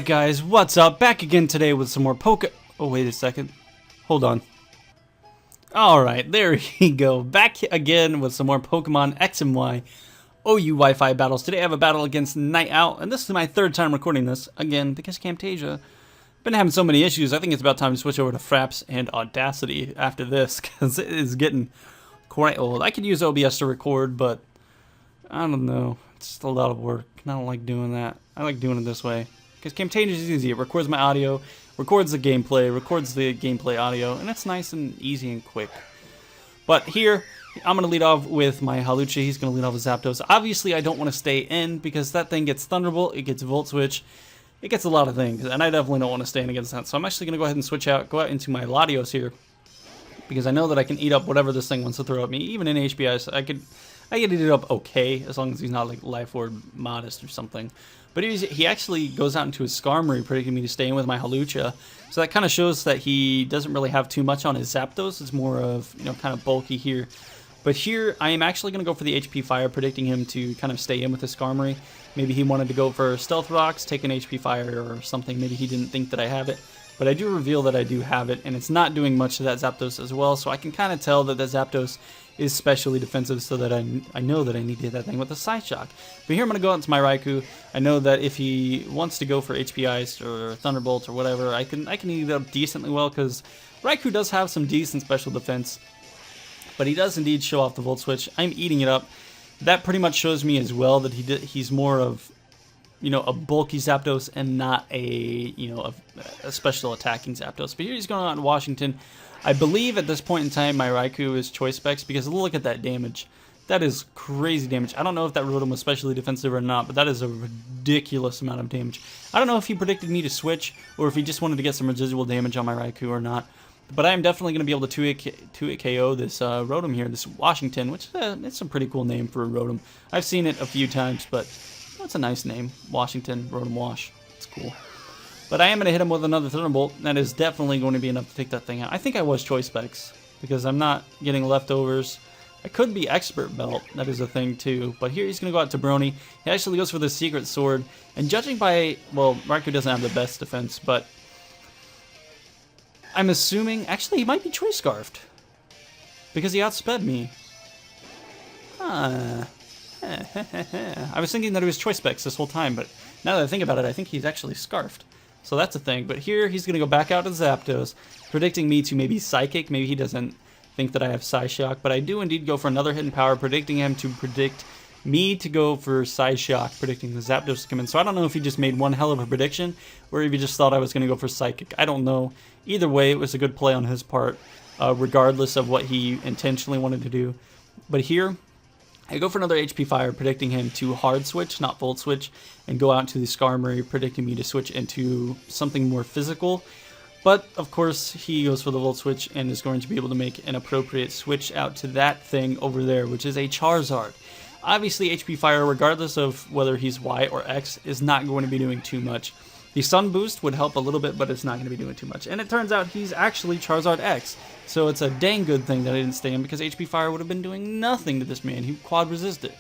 Alright guys, what's up? Back again today with some more Oh, wait a second. Hold on. Alright, there you go. Back again with some more Pokemon X and Y OU Wi-Fi battles. Today I have a battle against Nightowl, and this is my third time recording this. Again, because Camtasia. Been having so many issues, I think it's about time to switch over to Fraps and Audacity after this, because it is getting quite old. I could use OBS to record, but I don't know. It's just a lot of work, and I don't like doing that. I like doing it this way. Because Camtasia is easy. It records my audio, records the gameplay audio, and it's nice and easy and quick. But here, I'm going to lead off with my Hawlucha. He's going to lead off with Zapdos. Obviously, I don't want to stay in, because that thing gets Thunderbolt, it gets Volt Switch, it gets a lot of things, and I definitely don't want to stay in against that. So I'm actually going to go ahead and switch out, go out into my Latios here, because I know that I can eat up whatever this thing wants to throw at me. Even in HBIs, I could eat it up okay, as long as he's not like Life Orb Modest or something. But he actually goes out into his Skarmory, predicting me to stay in with my Hawlucha. So that kind of shows that he doesn't really have too much on his Zapdos. It's more of, kind of bulky here. But here, I am actually going to go for the HP Fire, predicting him to kind of stay in with his Skarmory. Maybe he wanted to go for Stealth Rocks, take an HP Fire or something. Maybe he didn't think that I have it. But I do reveal that I do have it, and it's not doing much to that Zapdos as well. So I can kind of tell that the Zapdos is specially defensive, so that I know that I need to hit that thing with a Side Shock. But here I'm going to go out into my Raikou. I know that if he wants to go for HP Ice or Thunderbolt or whatever, I can eat it up decently well, because Raikou does have some decent special defense. But he does indeed show off the Volt Switch. I'm eating it up. That pretty much shows me as well that he's more of, a bulky Zapdos and not a special attacking Zapdos. But here he's going on in Washington. I believe at this point in time my Raikou is Choice Specs, because look at that damage. That is crazy damage. I don't know if that Rotom was specially defensive or not, but that is a ridiculous amount of damage. I don't know if he predicted me to switch, or if he just wanted to get some residual damage on my Raikou or not. But I am definitely going to be able to 2-hit KO this Rotom here, this Washington, which it's a pretty cool name for a Rotom. I've seen it a few times, but that's a nice name. Washington, Rotom Wash. It's cool. But I am going to hit him with another Thunderbolt. That is definitely going to be enough to take that thing out. I think I was Choice Specs, because I'm not getting leftovers. I could be Expert Belt. That is a thing too. But here he's going to go out to Brony. He actually goes for the Secret Sword. And judging by, well, Raikou doesn't have the best defense, but I'm assuming, actually he might be Choice Scarfed, because he outsped me. I was thinking that he was Choice Specs this whole time, but now that I think about it, I think he's actually Scarfed. So that's a thing. But here he's going to go back out to Zapdos, predicting me to maybe Psychic. Maybe he doesn't think that I have Psyshock, but I do indeed go for another Hidden Power, predicting him to predict me to go for Psyshock, predicting the Zapdos to come in. So I don't know if he just made one hell of a prediction, or if he just thought I was going to go for Psychic. I don't know. Either way, it was a good play on his part, regardless of what he intentionally wanted to do. But here, I go for another HP Fire, predicting him to Hard Switch, not Volt Switch, and go out to the Skarmory, predicting me to switch into something more physical. But, of course, he goes for the Volt Switch and is going to be able to make an appropriate switch out to that thing over there, which is a Charizard. Obviously, HP Fire, regardless of whether he's Y or X, is not going to be doing too much. The Sun Boost would help a little bit, but it's not going to be doing too much. And it turns out he's actually Charizard X. So it's a dang good thing that I didn't stay in, because HP Fire would have been doing nothing to this man. He quad resisted.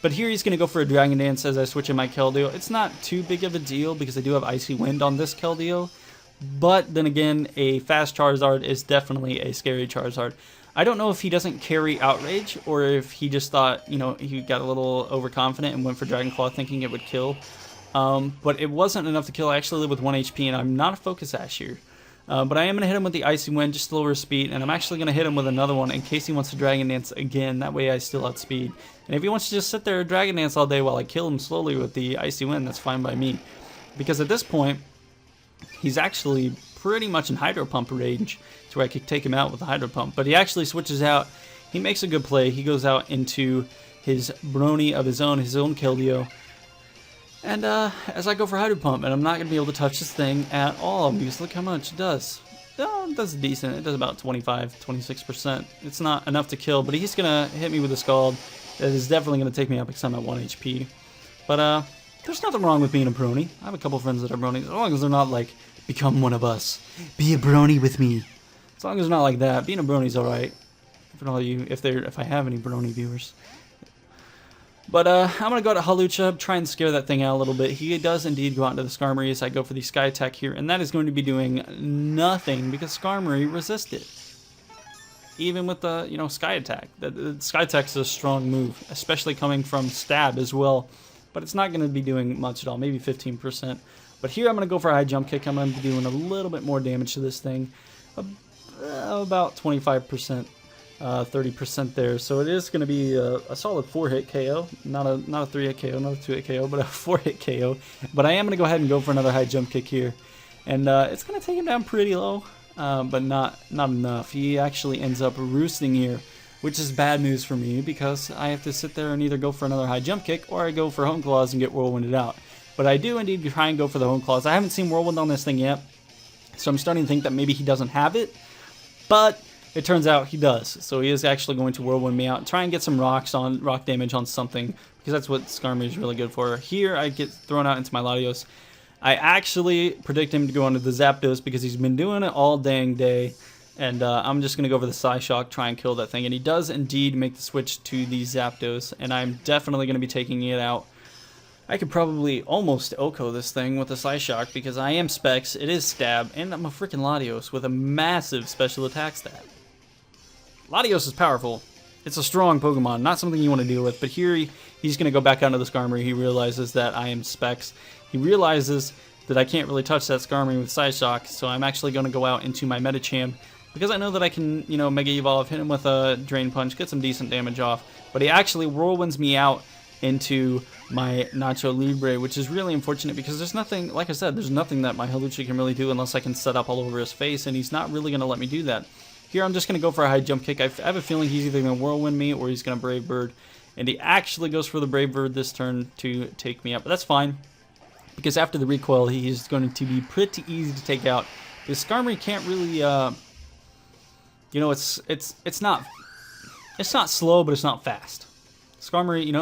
But here he's going to go for a Dragon Dance as I switch in my Keldeo. It's not too big of a deal, because I do have Icy Wind on this Keldeo. But then again, a fast Charizard is definitely a scary Charizard. I don't know if he doesn't carry Outrage, or if he just thought, he got a little overconfident and went for Dragon Claw thinking it would kill. But it wasn't enough to kill. I actually live with 1 HP, and I'm not a Focus Sash here. But I am going to hit him with the Icy Wind, just to lower his speed, and I'm actually going to hit him with another one in case he wants to Dragon Dance again. That way I still outspeed. And if he wants to just sit there and Dragon Dance all day while I kill him slowly with the Icy Wind, that's fine by me. Because at this point, he's actually pretty much in Hydro Pump range, to where I could take him out with a Hydro Pump. But he actually switches out. He makes a good play. He goes out into his Brony of his own Keldeo. And as I go for Hydro Pump, and I'm not going to be able to touch this thing at all, because look how much it does. Oh, it does decent. It does about 25-26%. It's not enough to kill, but he's going to hit me with a Scald. That is definitely going to take me out, because I'm at 1 HP. But there's nothing wrong with being a Brony. I have a couple friends that are Bronies, as long as they're not like, become one of us. Be a Brony with me. As long as they're not like that, being a Brony's alright. For all you, if I have any Brony viewers. But I'm going to go to Hawlucha, try and scare that thing out a little bit. He does indeed go out into the Skarmory as I go for the Sky Attack here, and that is going to be doing nothing because Skarmory resisted. Even with the, Sky Attack. The Sky Attack is a strong move, especially coming from Stab as well. But it's not going to be doing much at all, maybe 15%. But here I'm going to go for a high jump kick. I'm going to be doing a little bit more damage to this thing. About 25%, 30% there. So it is going to be a solid 4-hit KO. Not a 3-hit KO, not a 2-hit KO, but a 4-hit KO. But I am going to go ahead and go for another high jump kick here. And it's going to take him down pretty low. But not enough. He actually ends up roosting here, which is bad news for me because I have to sit there and either go for another high jump kick or I go for Hone Claws and get Whirlwinded out. But I do indeed try and go for the Hone Claws. I haven't seen Whirlwind on this thing yet, so I'm starting to think that maybe he doesn't have it, but it turns out he does. So he is actually going to Whirlwind me out and try and get some rock damage on something because that's what Skarmory is really good for. Here I get thrown out into my Latios. I actually predict him to go into the Zapdos because he's been doing it all dang day. And I'm just going to go for the Psyshock, try and kill that thing. And he does indeed make the switch to the Zapdos. And I'm definitely going to be taking it out. I could probably almost OHKO this thing with the Psyshock because I am Specs, it is Stab, and I'm a freaking Latios with a massive special attack stat. Latios is powerful. It's a strong Pokemon, not something you want to deal with. But here he's going to go back onto the Skarmory. He realizes that I am Specs. He realizes that I can't really touch that Skarmory with Psyshock, so I'm actually going to go out into my Medicham because I know that I can, Mega Evolve, hit him with a Drain Punch, get some decent damage off. But he actually Whirlwinds me out into my Nacho Libre, which is really unfortunate because there's nothing, like I said, there's nothing that my Hawlucha can really do unless I can set up all over his face, and he's not really going to let me do that. Here I'm just going to go for a high jump kick. I have a feeling he's either going to Whirlwind me or he's going to Brave Bird, and he actually goes for the Brave Bird this turn to take me out, but that's fine. Because after the recoil, he's going to be pretty easy to take out. Because Skarmory can't really, it's not slow, but it's not fast. Skarmory, it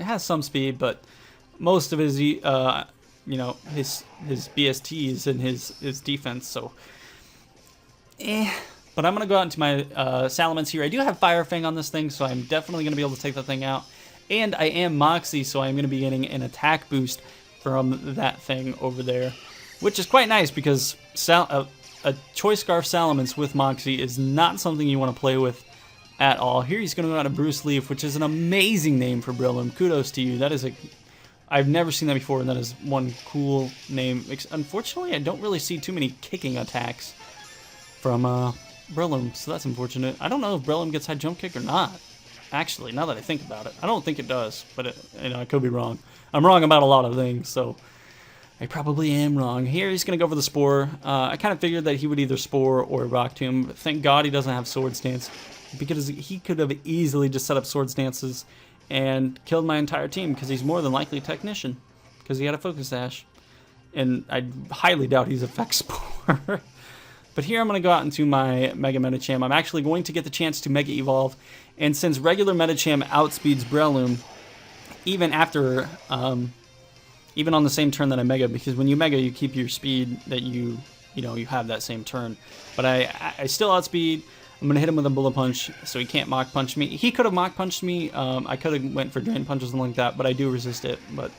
has some speed, but most of his, his BSTs and his defense. So, But I'm gonna go out into my Salamence here. I do have Fire Fang on this thing, so I'm definitely gonna be able to take that thing out. And I am Moxie, so I'm gonna be getting an attack boost from that thing over there, which is quite nice because a Choice Scarf Salamence with Moxie is not something you want to play with at all. Here he's going to go out to Bruce Leaf, which is an amazing name for Breloom. Kudos to you. That is I've never seen that before, and that is one cool name. Unfortunately, I don't really see too many kicking attacks from Breloom, so that's unfortunate. I don't know if Breloom gets high jump kick or not. Actually, now that I think about it, I don't think it does, but I could be wrong. I'm wrong about a lot of things, so I probably am wrong. Here he's going to go for the Spore. I kind of figured that he would either Spore or Rock Tomb, but thank God he doesn't have Swords Dance, because he could have easily just set up Swords Dances and killed my entire team, because he's more than likely a Technician, because he had a Focus Sash. And I highly doubt he's Effect Spore. But here I'm going to go out into my Mega Medicham. I'm actually going to get the chance to Mega Evolve. And since regular Medicham outspeeds Breloom, even after, even on the same turn that I Mega, because when you Mega, you keep your speed that you have that same turn. But I still outspeed. I'm going to hit him with a Bullet Punch, so he can't Mach Punch me. He could have Mach Punched me. I could have went for Drain Punch or something like that, but I do resist it. But,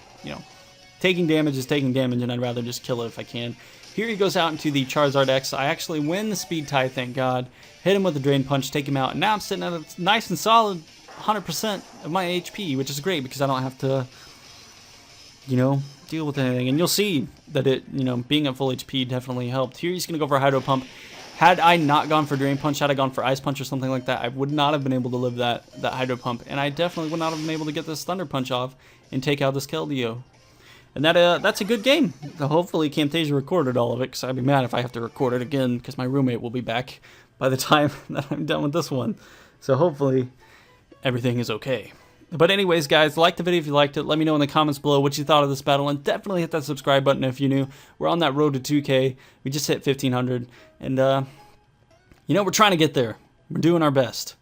taking damage is taking damage, and I'd rather just kill it if I can. Here he goes out into the Charizard X. I actually win the speed tie, thank God. Hit him with the Drain Punch, take him out, and now I'm sitting at a nice and solid 100% of my HP, which is great because I don't have to, deal with anything. And you'll see that it, being at full HP definitely helped. Here he's going to go for a Hydro Pump. Had I not gone for Drain Punch, had I gone for Ice Punch or something like that, I would not have been able to live that Hydro Pump, and I definitely would not have been able to get this Thunder Punch off and take out this Keldeo. And that's a good game. Hopefully Camtasia recorded all of it, because I'd be mad if I have to record it again, because my roommate will be back by the time that I'm done with this one. So hopefully everything is okay. But anyways, guys, like the video if you liked it. Let me know in the comments below what you thought of this battle, and definitely hit that subscribe button if you're new. We're on that road to 2K. We just hit 1,500, and we're trying to get there. We're doing our best.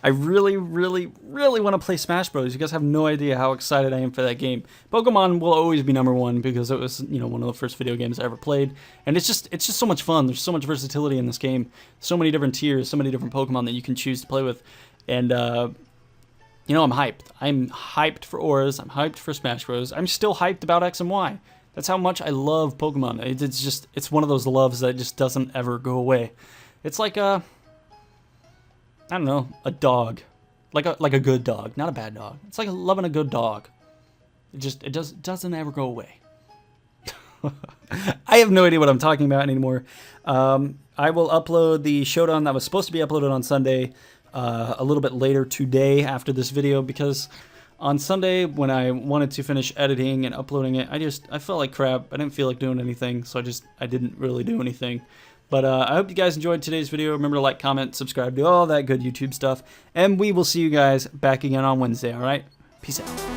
I really, really, really want to play Smash Bros. You guys have no idea how excited I am for that game. Pokemon will always be #1 because it was, one of the first video games I ever played, and it's just so much fun. There's so much versatility in this game. So many different tiers, so many different Pokemon that you can choose to play with. And, you know, I'm hyped. I'm hyped for Auras. I'm hyped for Smash Bros. I'm still hyped about X and Y. That's how much I love Pokemon. It's one of those loves that just doesn't ever go away. It's like I don't know, a dog. Like a good dog, not a bad dog. It's like loving a good dog. It doesn't ever go away. I have no idea what I'm talking about anymore. I will upload the showdown that was supposed to be uploaded on Sunday a little bit later today after this video, because on Sunday when I wanted to finish editing and uploading it, I felt like crap. I didn't feel like doing anything, so I didn't really do anything. But I hope you guys enjoyed today's video. Remember to like, comment, subscribe, do all that good YouTube stuff. And we will see you guys back again on Wednesday, alright? Peace out.